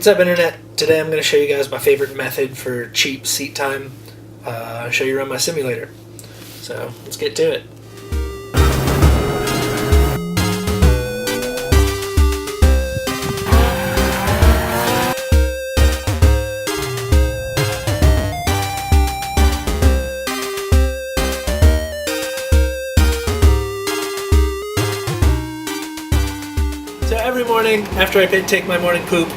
What's up, Internet? Today I'm going to show you guys my favorite method for cheap seat time. I'll show you around my simulator. So let's get to it. So every morning after I take my morning poop,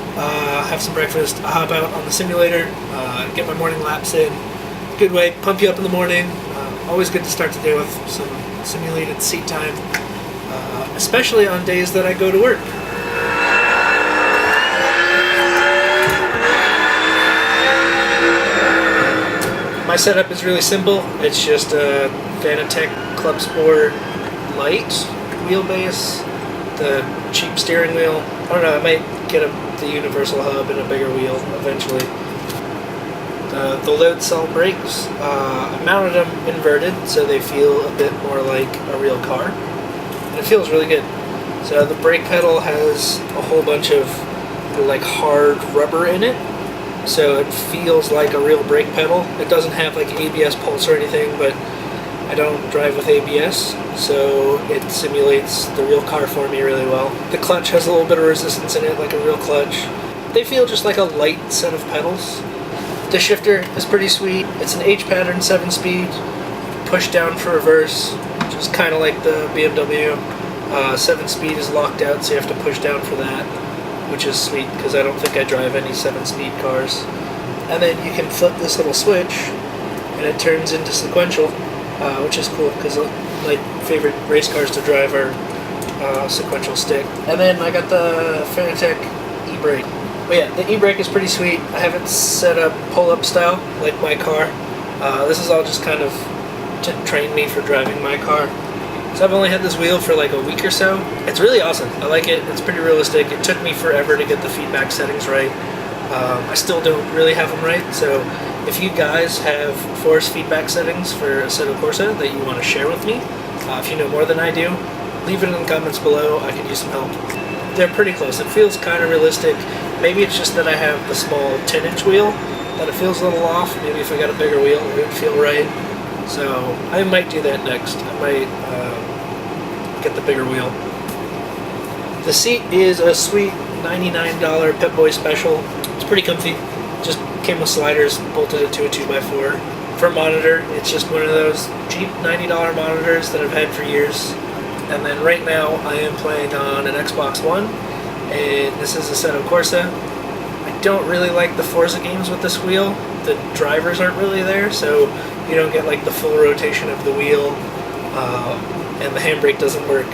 have some breakfast, I hop out on the simulator, get my morning laps in. Good way, pump you up in the morning. Always good to start the day with some simulated seat time, especially on days that I go to work. My setup is really simple. It's just a Fanatec Club Sport Light wheelbase, the cheap steering wheel. I don't know, I might get the universal hub and a bigger wheel eventually. The load cell brakes, I mounted them inverted so they feel a bit more like a real car, and it feels really good. So the brake pedal has a whole bunch of like hard rubber in it, so it feels like a real brake pedal. It doesn't have like ABS pulse or anything, but I don't drive with ABS, so it simulates the real car for me really well. The clutch has a little bit of resistance in it, like a real clutch. They feel just like a light set of pedals. The shifter is pretty sweet. It's an H-pattern 7-speed, push down for reverse, which is kind of like the BMW. 7-speed is locked out, so you have to push down for that, which is sweet because I don't think I drive any 7-speed cars. And then you can flip this little switch, and it turns into sequential, which is cool because my favorite race cars to drive are sequential stick. And then I got the Fanatec e-brake. But yeah, the e-brake is pretty sweet. I have it set up pull-up style, like my car. This is all just kind of to train me for driving my car. So I've only had this wheel for like a week or so. It's really awesome. I like it. It's pretty realistic. It took me forever to get the feedback settings right. I still don't really have them right, so if you guys have force feedback settings for Assetto Corsa that you want to share with me, if you know more than I do, leave it in the comments below. I could use some help. They're pretty close. It feels kind of realistic. Maybe it's just that I have the small 10-inch wheel, that it feels a little off. Maybe if I got a bigger wheel, it would feel right. So I might do that next. I might get the bigger wheel. The seat is a sweet $99 Pep Boy special. It's pretty comfy. Just came with sliders, bolted it to a 2x4. For monitor, it's just one of those cheap $90 monitors that I've had for years. And then right now I am playing on an Xbox One, and this is Assetto Corsa. I don't really like the Forza games with this wheel. The drivers aren't really there, so you don't get like the full rotation of the wheel, and the handbrake doesn't work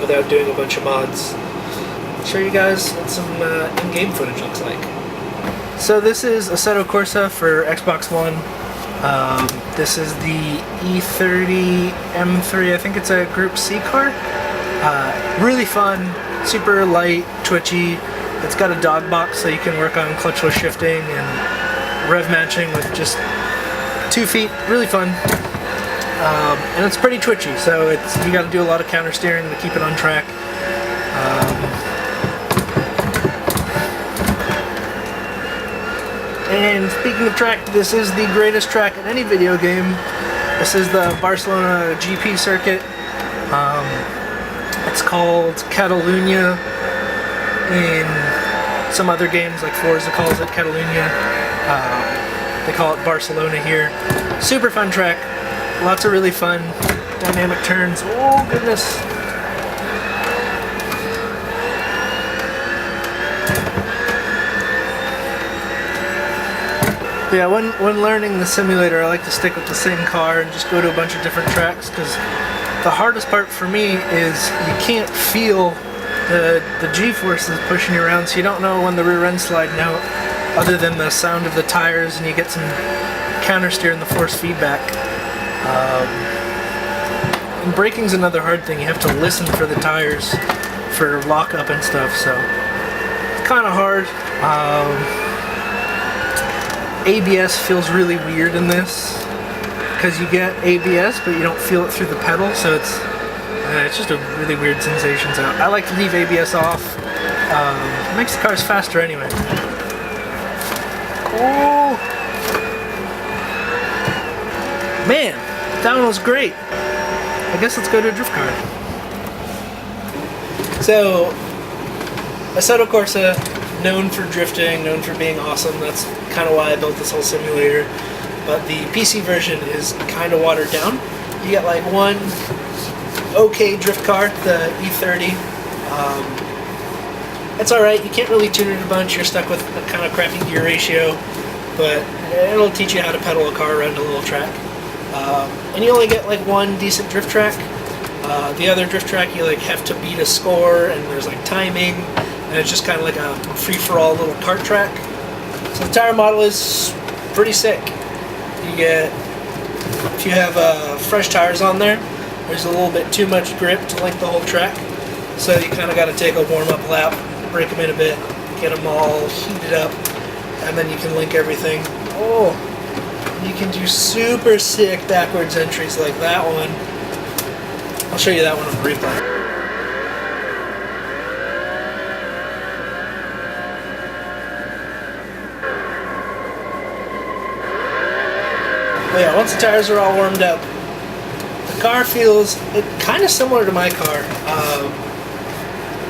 without doing a bunch of mods. I'll show you guys what some in-game footage looks like. So this is Assetto Corsa for Xbox One. This is the E30 M3, I think it's a Group C car. Really fun, super light, twitchy. It's got a dog box so you can work on clutchless shifting and rev matching with just 2 feet. Really fun. And it's pretty twitchy, so you got to do a lot of counter steering to keep it on track. And speaking of track, this is the greatest track in any video game. This is the Barcelona GP circuit. It's called Catalunya in some other games, like Forza calls it Catalunya. They call it Barcelona here. Super fun track. Lots of really fun dynamic turns. Oh goodness. Yeah, when learning the simulator, I like to stick with the same car and just go to a bunch of different tracks, because the hardest part for me is you can't feel the G-forces pushing you around, so you don't know when the rear end's sliding out, other than the sound of the tires, and you get some counter steer and the force feedback. And braking's another hard thing. You have to listen for the tires for lockup and stuff, so it's kind of hard. ABS feels really weird in this, because you get ABS but you don't feel it through the pedal, so it's just a really weird sensation. So I like to leave ABS off. It makes the cars faster anyway. Oh! Man, that one was great. I guess let's go to a drift car. So, Assetto Corsa, known for drifting, known for being awesome. That's kind of why I built this whole simulator. But the PC version is kind of watered down. You get like one okay drift car, the E30. It's alright, you can't really tune it a bunch, you're stuck with a kind of crappy gear ratio, but it'll teach you how to pedal a car around a little track. And you only get like one decent drift track. The other drift track you like have to beat a score, and there's like timing, and it's just kind of like a free-for-all little kart track. So the tire model is pretty sick. You get, if you have fresh tires on there, there's a little bit too much grip to link the whole track, so you kind of got to take a warm-up lap, break them in a bit, get them all heated up, and then you can link everything. Oh, you can do super sick backwards entries like that one. I'll show you that one on the replay. But yeah, once the tires are all warmed up, the car feels kind of similar to my car.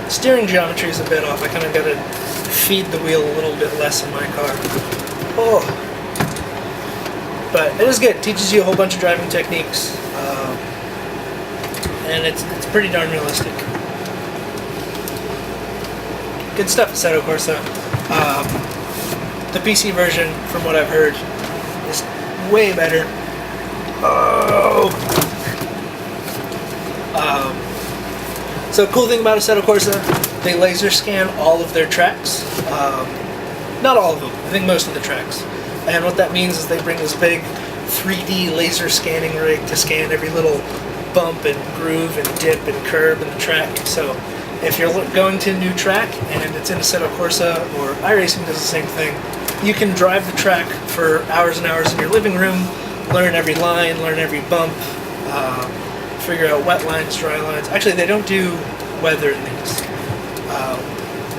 Steering geometry is a bit off. I kind of got to feed the wheel a little bit less in my car. Oh, but it is good. It teaches you a whole bunch of driving techniques, and it's pretty darn realistic. Good stuff, Assetto Corsa. The PC version, from what I've heard, is way better. Oh. So cool thing about Assetto Corsa, they laser scan all of their tracks. Not all of them, I think most of the tracks. And what that means is they bring this big 3D laser scanning rig to scan every little bump and groove and dip and curb in the track. So if you're going to a new track and it's in Assetto Corsa, or iRacing does the same thing, you can drive the track for hours and hours in your living room, learn every line, learn every bump, figure out wet lines, dry lines. Actually, they don't do weather in these.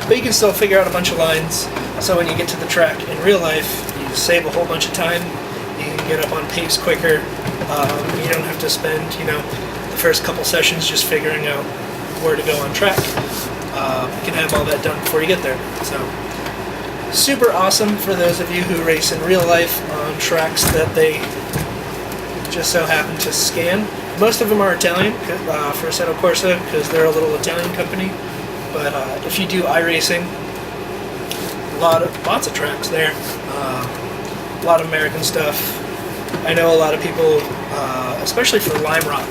But you can still figure out a bunch of lines, so when you get to the track in real life, you save a whole bunch of time, you can get up on pace quicker, you don't have to spend, the first couple sessions just figuring out where to go on track. You can have all that done before you get there. So, super awesome for those of you who race in real life on tracks that they just so happen to scan. Most of them are Italian for Assetto Corsa, because they're a little Italian company. But if you do iRacing, lots of tracks there. A lot of American stuff. I know a lot of people, especially for Lime Rock,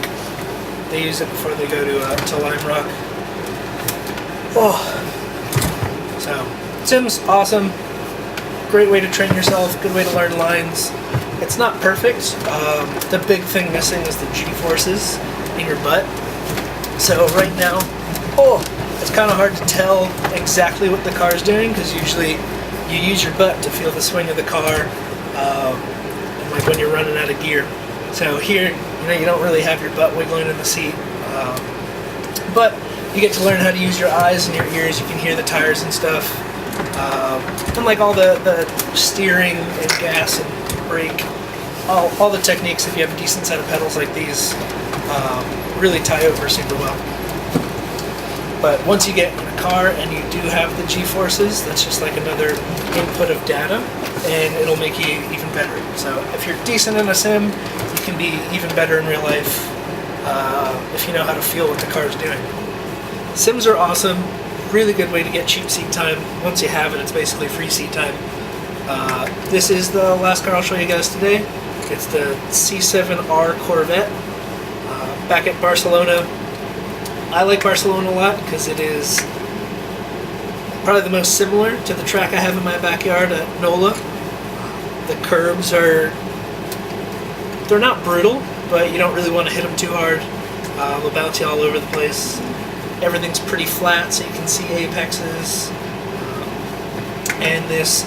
they use it before they go to Lime Rock. Oh, so Sim's awesome. Great way to train yourself. Good way to learn lines. It's not perfect. The big thing missing is the G-forces in your butt. So right now, it's kind of hard to tell exactly what the car is doing, because usually you use your butt to feel the swing of the car, and like when you're running out of gear. So here, you don't really have your butt wiggling in the seat, but you get to learn how to use your eyes and your ears. You can hear the tires and stuff, and like all the steering and gas and brake, all the techniques, if you have a decent set of pedals like these, really tie over super well. But once you get in a car and you do have the G-forces, that's just like another input of data, and it'll make you even better. So if you're decent in a sim, you can be even better in real life if you know how to feel what the car's doing. Sims are awesome. Really good way to get cheap seat time. Once you have it, it's basically free seat time. This is the last car I'll show you guys today. It's the C7R Corvette. Back at Barcelona. I like Barcelona a lot because it is probably the most similar to the track I have in my backyard at NOLA. The curbs they're not brutal, but you don't really want to hit them too hard. They'll bounce you all over the place. Everything's pretty flat, so you can see apexes. And this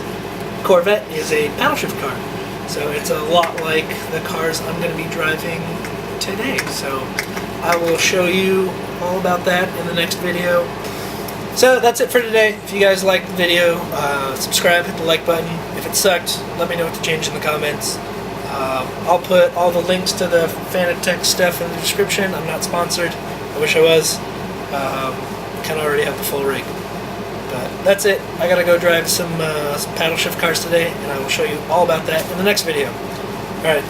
Corvette is a paddle shift car, so it's a lot like the cars I'm going to be driving today. So I will show you all about that in the next video. So that's it for today. If you guys liked the video, subscribe, hit the like button. If it sucked, let me know what to change in the comments. I'll put all the links to the Fanatec stuff in the description. I'm not sponsored. I wish I was. Kind of already have the full rig. But that's it. I gotta go drive some paddle shift cars today, and I will show you all about that in the next video. Alright.